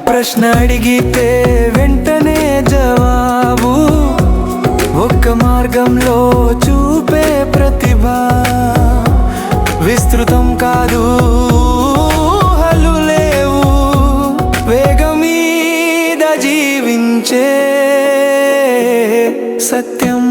ప్రశ్న అడిగితే వెంటనే జవాబు, ఒక్క మార్గంలో చూపే ప్రతిభ. విస్తృతం కాదు, హలు లేవు, వేగం మీద జీవించే సత్యం.